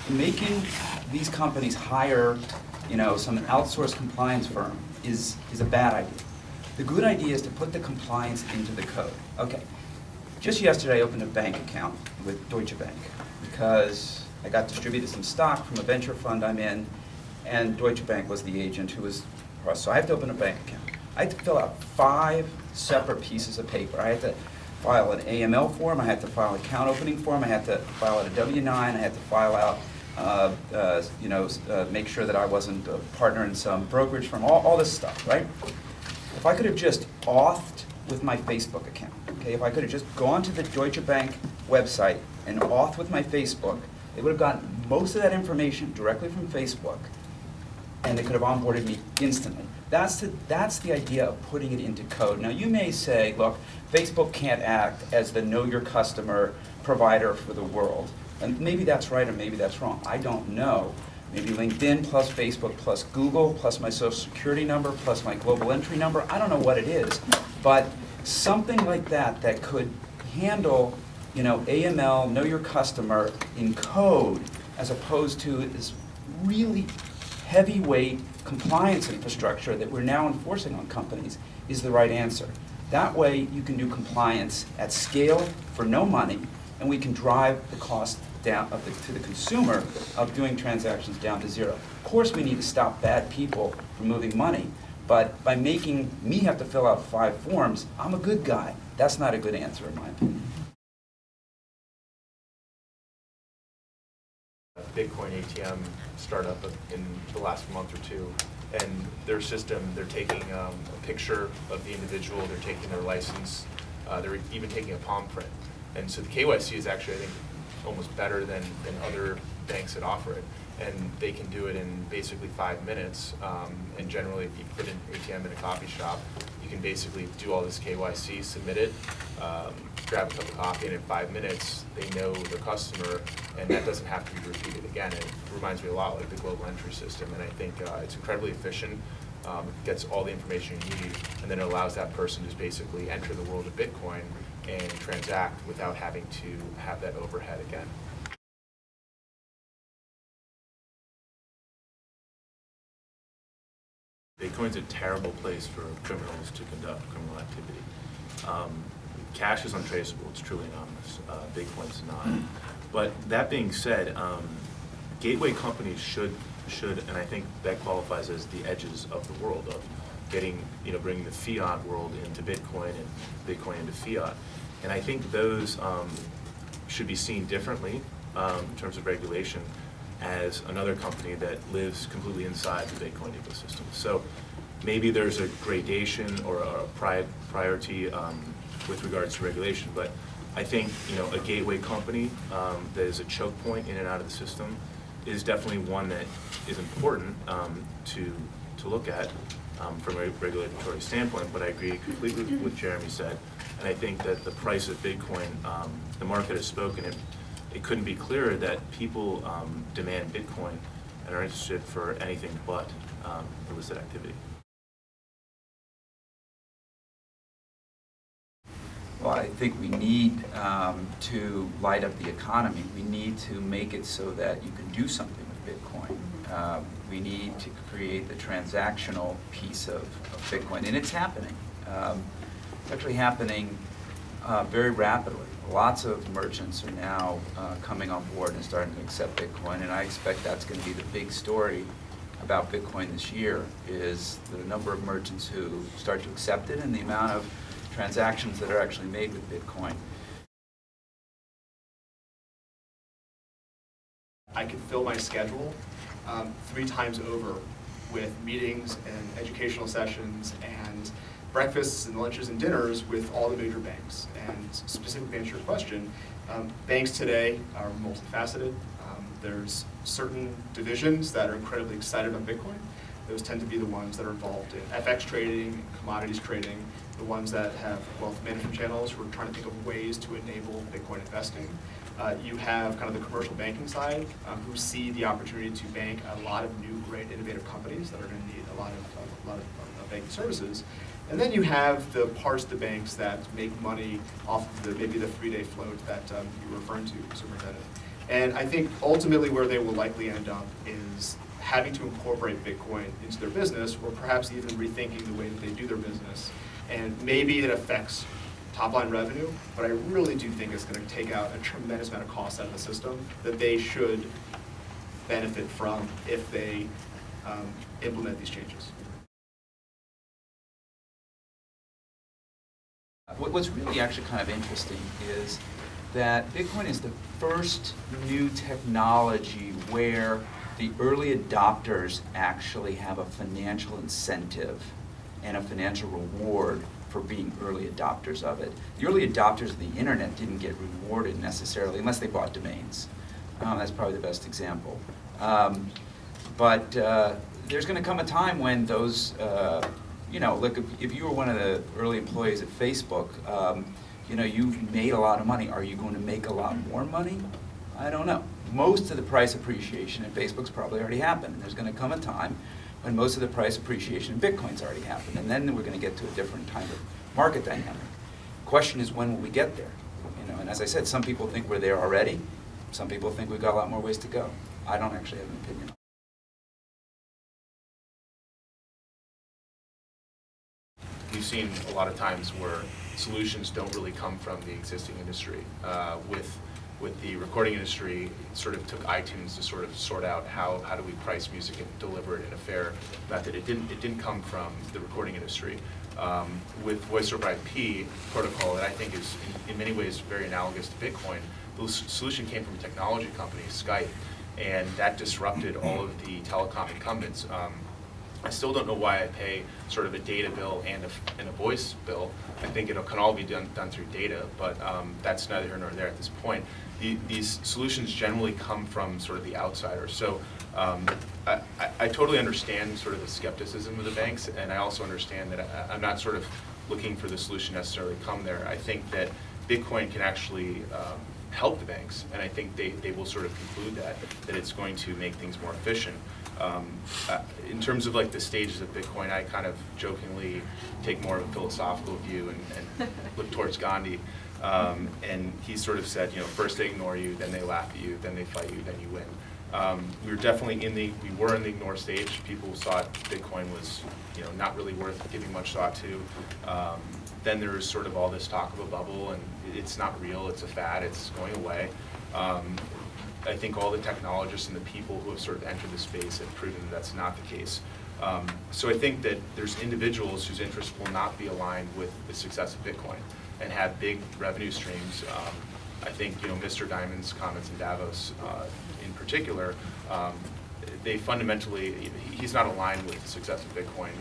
making these companies hire, some outsourced compliance firm is a bad idea. The good idea is to put the compliance into the code. Okay, just yesterday I opened a bank account with Deutsche Bank because I got distributed some stock from a venture fund I'm in, and Deutsche Bank was the agent who was for us. So I have to open a bank account. I had to fill out 5 separate pieces of paper. I had to file an AML form, I had to file an account opening form, I had to file out a W-9, I had to file out, make sure that I wasn't a partner in some brokerage firm, all this stuff, right? If I could have just authed with my Facebook account, okay, if I could have just gone to the Deutsche Bank website and authed with my Facebook, they would have gotten most of that information directly from Facebook, and they could have onboarded me instantly. That's the idea of putting it into code. Now you may say, look, Facebook can't act as the know your customer provider for the world. And maybe that's right or maybe that's wrong. I don't know. Maybe LinkedIn plus Facebook plus Google plus my social security number plus my global entry number. I don't know what it is. But something like that could handle AML, know your customer in code, as opposed to this really heavyweight compliance infrastructure that we're now enforcing on companies, is the right answer. That way you can do compliance at scale for no money, and we can drive the cost down to the consumer of doing transactions down to zero. Of course we need to stop bad people from moving money, but by making me have to fill out 5 forms, I'm a good guy. That's not a good answer in my opinion. Bitcoin ATM startup in the last month or two, and their system, they're taking a picture of the individual, they're taking their license, they're even taking a palm print. And so the KYC is actually, I think, almost better than other banks that offer it. And they can do it in basically 5 minutes. And generally, if you put an ATM in a coffee shop, you can basically do all this KYC, submit it, grab a cup of coffee, and in 5 minutes, they know their customer, and that doesn't have to be repeated again. It reminds me a lot like the global entry system, and I think it's incredibly efficient. It gets all the information you need, and then it allows that person to basically enter the world of Bitcoin and transact without having to have that overhead again. Bitcoin's a terrible place for criminals to conduct criminal activity. Cash is untraceable, it's truly anonymous. Bitcoin's not. But that being said, gateway companies should, and I think that qualifies as the edges of the world of bringing the fiat world into Bitcoin and Bitcoin into fiat. And I think those should be seen differently in terms of regulation as another company that lives completely inside the Bitcoin ecosystem. So maybe there's a gradation or a priority with regards to regulation, but I think a gateway company that is a choke point in and out of the system is definitely one that is important to look at from a regulatory standpoint. But I agree completely with what Jeremy said, and I think that the price of Bitcoin, the market has spoken. It couldn't be clearer that people demand Bitcoin and are interested for anything but illicit activity. Well, I think we need to light up the economy. We need to make it so that you can do something with Bitcoin. We need to create the transactional piece of Bitcoin, and it's happening. It's actually happening very rapidly. Lots of merchants are now coming on board and starting to accept Bitcoin, and I expect that's going to be the big story about Bitcoin this year, is the number of merchants who start to accept it and the amount of transactions that are actually made with Bitcoin. I could fill my schedule 3 times over with meetings and educational sessions and breakfasts and lunches and dinners with all the major banks. And specifically to answer your question, banks today are multifaceted. There's certain divisions that are incredibly excited about Bitcoin. Those tend to be the ones that are involved in FX trading, commodities trading, the ones that have wealth management channels who are trying to think of ways to enable Bitcoin investing. You have kind of the commercial banking side who see the opportunity to bank a lot of new, great, innovative companies that are going to need a lot of banking services. And then you have the parts of the banks that make money off of maybe the 3-day float that you were referring to, Superintendent. And I think ultimately where they will likely end up is having to incorporate Bitcoin into their business, or perhaps even rethinking the way that they do their business. And maybe it affects top-line revenue, but I really do think it's going to take out a tremendous amount of cost out of the system that they should benefit from if they implement these changes. What's really actually kind of interesting is that Bitcoin is the first new technology where the early adopters actually have a financial incentive and a financial reward for being early adopters of it. The early adopters of the internet didn't get rewarded necessarily unless they bought domains. That's probably the best example. But there's going to come a time when those, look, if you were one of the early employees at Facebook, you made a lot of money. Are you going to make a lot more money? I don't know. Most of the price appreciation in Facebook's probably already happened. There's going to come a time when most of the price appreciation in Bitcoin's already happened, and then we're going to get to a different kind of market dynamic. Question is, when will we get there? And as I said, some people think we're there already. Some people think we've got a lot more ways to go. I don't actually have an opinion. We've seen a lot of times where solutions don't really come from the existing industry. With the recording industry, it sort of took iTunes to sort of sort out how do we price music and deliver it in a fair method. It didn't come from the recording industry. With voice over IP protocol, that I think is in many ways very analogous to Bitcoin, the solution came from a technology company, Skype, and that disrupted all of the telecom incumbents. I still don't know why I pay sort of a data bill and a voice bill. I think it can all be done through data, but that's neither here nor there at this point. These solutions generally come from sort of the outsider. So I totally understand sort of the skepticism of the banks, and I also understand that I'm not sort of looking for the solution necessarily come there. I think that Bitcoin can actually help the banks, and I think they will sort of conclude that it's going to make things more efficient. In terms of like the stages of Bitcoin, I kind of jokingly take more of a philosophical view and look towards Gandhi. And he sort of said, first they ignore you, then they laugh at you, then they fight you, then you win. We were definitely in the ignore stage. People thought Bitcoin was, not really worth giving much thought to. Then there was sort of all this talk of a bubble, and it's not real, it's a fad, it's going away. I think all the technologists and the people who have sort of entered the space have proven that that's not the case. So I think that there's individuals whose interests will not be aligned with the success of Bitcoin and have big revenue streams. I think Mr. Diamond's comments in Davos in particular, they fundamentally, he's not aligned with the success of Bitcoin.